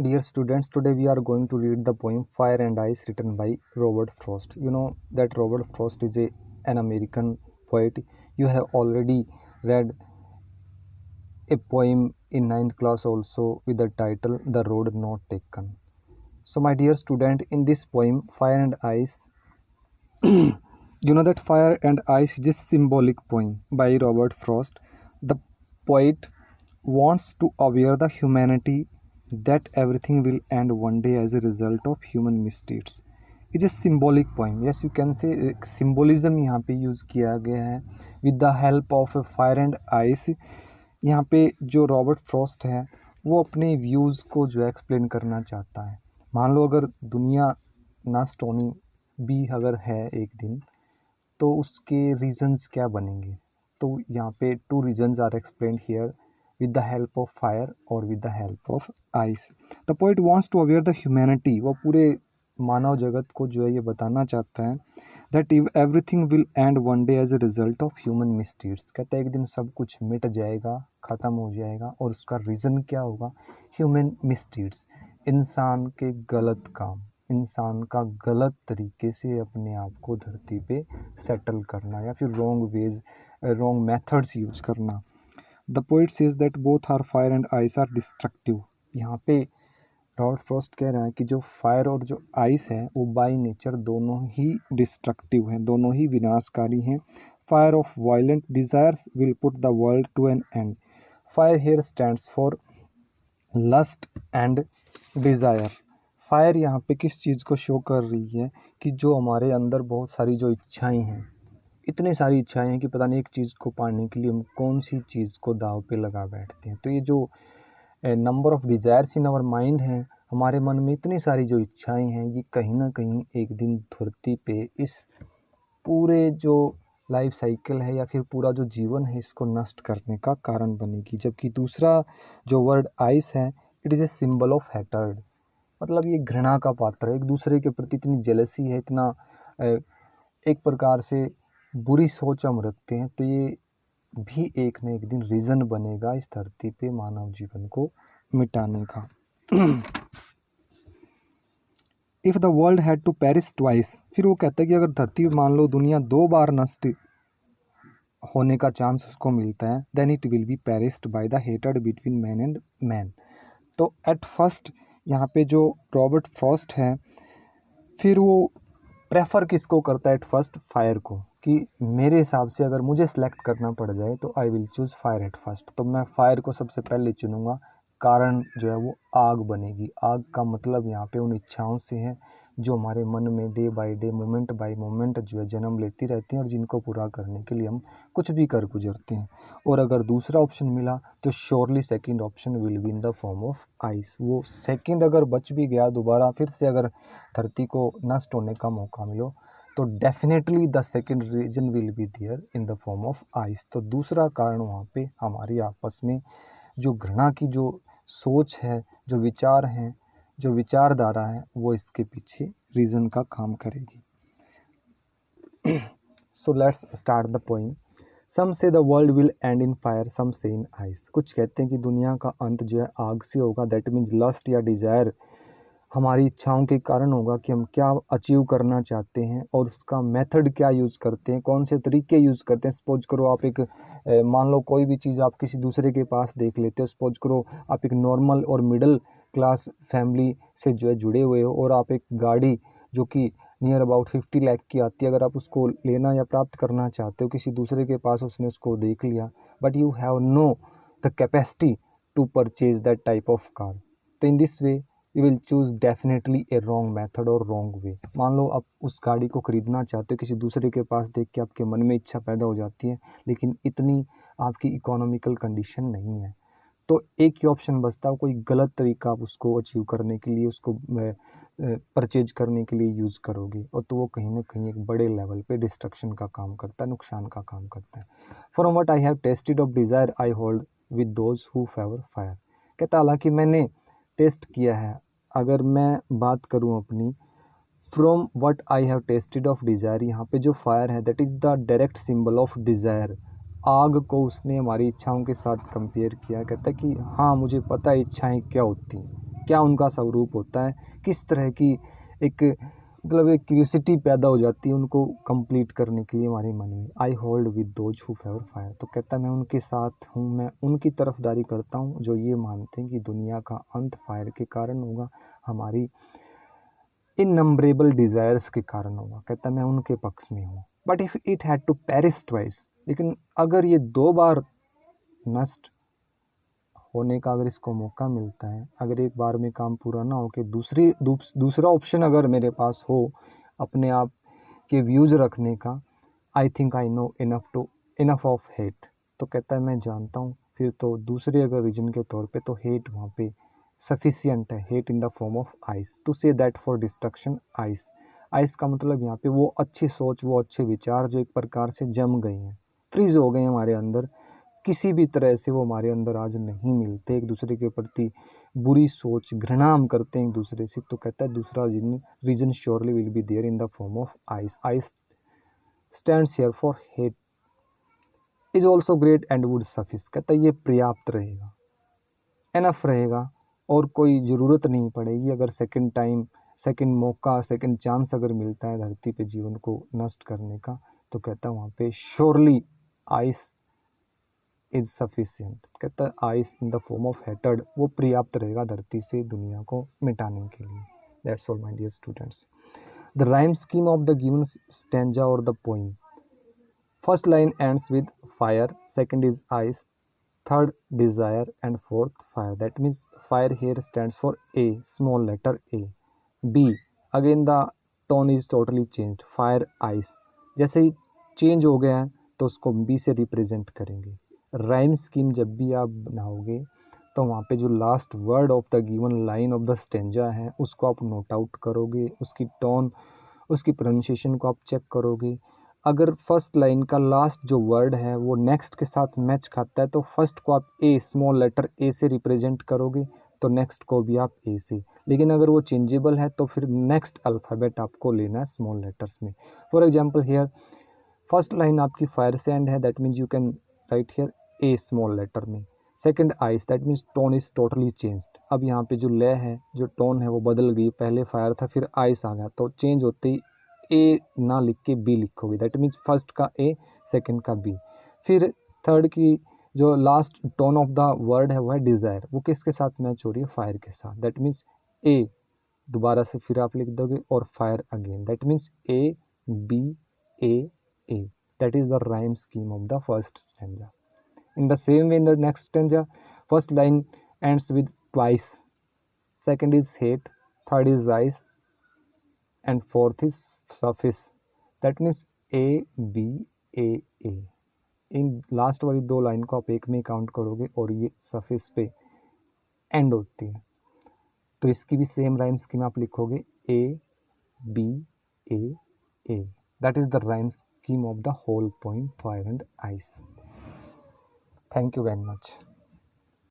Dear students, today we are going to read the poem Fire and Ice written by Robert Frost. You know that Robert Frost is an American poet. You have already read a poem in ninth class also with the title The Road Not Taken. So my dear student, in this poem Fire and Ice, you know that Fire and Ice is a symbolic poem by Robert Frost. The poet wants to aware the humanity that everything will end one day as a result of human misdeeds. It's a symbolic poem. Yes, you can say symbolism यहाँ पे use किया गया है with the help of a fire and ice. यहाँ पे जो Robert Frost है वो अपने व्यूज़ को जो एक्सप्लेन करना चाहता है। मान लो अगर दुनिया नष्ट होनी भी अगर है एक दिन, तो उसके रीजंस क्या बनेंगे। तो यहाँ पे two reasons are explained here with the help of fire or with the help of ice. The poet wants to aware the humanity. वो पूरे मानव जगत को जो है ये बताना चाहता है that if everything will end one day as a result of human misdeeds. कहता है एक दिन सब कुछ मिट जाएगा, ख़त्म हो जाएगा, और उसका रीज़न क्या होगा? ह्यूमन मिसडीड्स, इंसान के गलत काम, इंसान का गलत तरीके से अपने आप को धरती पे सेटल करना या फिर रॉन्ग मेथड्स यूज करना। The poet says that both are fire and ice are destructive. यहाँ पे रॉबर्ट फ्रॉस्ट कह रहा है कि जो फायर और जो आइस है वो बाय नेचर दोनों ही डिस्ट्रक्टिव हैं, दोनों ही विनाशकारी हैं। Fire of violent desires will put the world to an end. Fire here stands for lust and desire. Fire यहाँ पे किस चीज़ को शो कर रही है कि जो हमारे अंदर बहुत सारी जो इच्छाएं हैं, इतनी सारी इच्छाएं हैं कि पता नहीं एक चीज़ को पाने के लिए हम कौन सी चीज़ को दाव पे लगा बैठते हैं। तो ये जो number of desires in our mind हैं, हमारे मन में इतनी सारी जो इच्छाएं हैं, ये कहीं ना कहीं एक दिन धरती पे इस पूरे जो लाइफ साइकिल है या फिर पूरा जो जीवन है इसको नष्ट करने का कारण बनेगी। जबकि दूसरा जो वर्ड आइस है, it is a symbol of hatred, मतलब ये घृणा का पात्र है, एक दूसरे के प्रति इतनी जेलसी है, इतना एक प्रकार से बुरी सोच हम रखते हैं। तो ये भी एक न एक दिन रीज़न बनेगा इस धरती पे मानव जीवन को मिटाने का। If the world had to perish twice, फिर वो कहता है कि अगर धरती मान लो दुनिया 2 बार नष्ट होने का चांस उसको मिलता है, then it will be perished by the hated between man and man. तो एट फर्स्ट यहाँ पे जो रॉबर्ट फ्रॉस्ट है, फिर वो प्रेफर किसको करता है एट फर्स्ट? फायर को, कि मेरे हिसाब से अगर मुझे सेलेक्ट करना पड़ जाए तो I will choose fire at first. तो मैं फायर को सबसे पहले चुनूँगा, कारण जो है वो आग बनेगी। आग का मतलब यहाँ पे उन इच्छाओं से है जो हमारे मन में day by day, moment bye moment जो है जन्म लेती रहती हैं और जिनको पूरा करने के लिए हम कुछ भी कर गुजरते हैं। और अगर दूसरा ऑप्शन मिला तो surely second option will be in the form of ice. वो सेकंड अगर बच भी गया, दोबारा फिर से अगर धरती को नष्ट होने का मौका मिलो, तो definitely the second reason will be there in the form of ice. तो दूसरा कारण वहाँ पे हमारी आपस में जो घृणा की जो सोच है, जो विचार हैं, जो विचारधारा है, वो इसके पीछे रीज़न का काम करेगी। So let's start the poem. Some say the world will end in fire, some say in ice. कुछ कहते हैं कि दुनिया का अंत जो है आग से होगा। दैट मीन्स लस्ट या डिज़ायर हमारी इच्छाओं के कारण होगा कि हम क्या अचीव करना चाहते हैं और उसका मेथड क्या यूज़ करते हैं, कौन से तरीके यूज़ करते हैं। सपोज करो आप एक मान लो कोई भी चीज़ आप किसी दूसरे के पास देख लेते हो। सपोज करो आप एक नॉर्मल और मिडिल क्लास फैमिली से जो है जुड़े हुए हो और आप एक गाड़ी जो कि नियर अबाउट 50 लाख की आती है, अगर आप उसको लेना या प्राप्त करना चाहते हो, किसी दूसरे के पास उसने उसको देख लिया, but you have no the capacity to purchase that type of car. तो in this way you will choose definitely a wrong method और रॉन्ग वे। मान लो आप उस गाड़ी को ख़रीदना चाहते हो, किसी दूसरे के पास देख के आपके मन में इच्छा पैदा हो जाती है, लेकिन इतनी आपकी इकोनॉमिकल कंडीशन नहीं है, तो एक ही ऑप्शन बचता है, कोई गलत तरीका आप उसको अचीव करने के लिए, उसको परचेज करने के लिए यूज़ करोगे, और तो वो कहीं ना कहीं एक बड़े लेवल पे डिस्ट्रक्शन का काम करता है, नुकसान का काम करता है। From what I have tested of desire I hold with those who favour fire. कहता हालांकि मैंने टेस्ट किया है, अगर मैं बात करूं अपनी, from what I have tested of desire, यहाँ पे जो फायर है that is the direct symbol of desire. आग को उसने हमारी इच्छाओं के साथ कंपेयर किया। कहता है कि हाँ मुझे पता है इच्छाएं क्या होती हैं, क्या उनका स्वरूप होता है, किस तरह की एक मतलब एक क्यूरियोसिटी पैदा हो जाती है उनको कंप्लीट करने के लिए हमारे मन में। I hold with those who favour fire, तो कहता है मैं उनके साथ हूँ, मैं उनकी तरफदारी करता हूँ जो ये मानते हैं कि दुनिया का अंत फायर के कारण होगा, हमारी इनम्बरेबल डिज़ायर्स के कारण होगा। कहता है मैं उनके पक्ष में हूँ। But if it had to perish twice, लेकिन अगर ये 2 बार नष्ट होने का अगर इसको मौका मिलता है, अगर एक बार में काम पूरा ना हो के दूसरा ऑप्शन अगर मेरे पास हो अपने आप के व्यूज़ रखने का, I think I know enough of hate, तो कहता है मैं जानता हूँ फिर तो दूसरे अगर रीजन के तौर पे तो हेट वहाँ पे सफिशियंट है। Hate in the form of ice to say that for destruction ice. Ice का मतलब यहाँ पे वो अच्छी सोच, वो अच्छे विचार जो एक प्रकार से जम गए हैं, फ्रीज हो गए हैं हमारे अंदर, किसी भी तरह से वो हमारे अंदर आज नहीं मिलते। एक दूसरे के प्रति बुरी सोच, घृणा हम करते हैं एक दूसरे से, तो कहता है दूसरा reason surely will be there in the form of ice. Ice stands here for hate is also great and would suffice, कहता है ये पर्याप्त रहेगा, एनफ रहेगा, और कोई ज़रूरत नहीं पड़ेगी अगर सेकंड टाइम, सेकंड मौका, सेकंड चांस अगर मिलता है धरती पे जीवन को नष्ट करने का, तो कहता है वहाँ पे श्योरली आइस इज सफिशियंट। कहता है ice in the form of hatred, वो पर्याप्त रहेगा धरती से दुनिया को मिटाने के लिए। That's all my dear students. The rhyme scheme of the given stanza और the poem. First line ends with fire, second is ice, third desire, and fourth fire. That means fire here stands for A, small letter A. B, again the tone is totally changed, fire ice, जैसे ही change हो गया है तो उसको B से represent करेंगे। Rhyme scheme जब भी आप बनाओगे तो वहाँ पे जो last word of the given line of the stanza है उसको आप नोट आउट करोगे, उसकी टोन, उसकी प्रोनाउंसिएशन को आप चेक करोगे। अगर फर्स्ट लाइन का लास्ट जो वर्ड है वो नेक्स्ट के साथ मैच खाता है तो फर्स्ट को आप ए, स्मॉल लेटर ए से रिप्रेजेंट करोगे, तो नेक्स्ट को भी आप ए से। लेकिन अगर वो चेंजेबल है तो फिर नेक्स्ट अल्फ़ाबेट आपको लेना है स्मॉल लेटर्स में। For example here first line आपकी फायर से एंड है, that means you can write here a small letter में। Second ice, that means tone is totally changed. अब यहाँ पे जो लय है, जो टोन है वो बदल गई, पहले फायर था फिर आइस आ गया, तो चेंज होते ही ए ना लिख के बी लिखोगे, दैट मीन्स फर्स्ट का ए, सेकंड का बी। फिर थर्ड की जो last tone of the word है वो है डिज़ायर, वो किसके साथ मैच हो रही है, फायर के साथ, दैट मीन्स ए दोबारा से फिर आप लिख दोगे और fire again, that means A B A A. That is the rhyme scheme of the first stanza. In the same way, in the next stanza, first line ends with twice, second is hate, third is ice, and fourth is surface. That means A B A A। In last वाली 2 line को आप एक में count करोगे और ये surface पे and होती है, तो इसकी भी सेम राइम स्कीम आप लिखोगे A B A A। That is the rhyme scheme of the whole poem fire and ice. Thank you very much.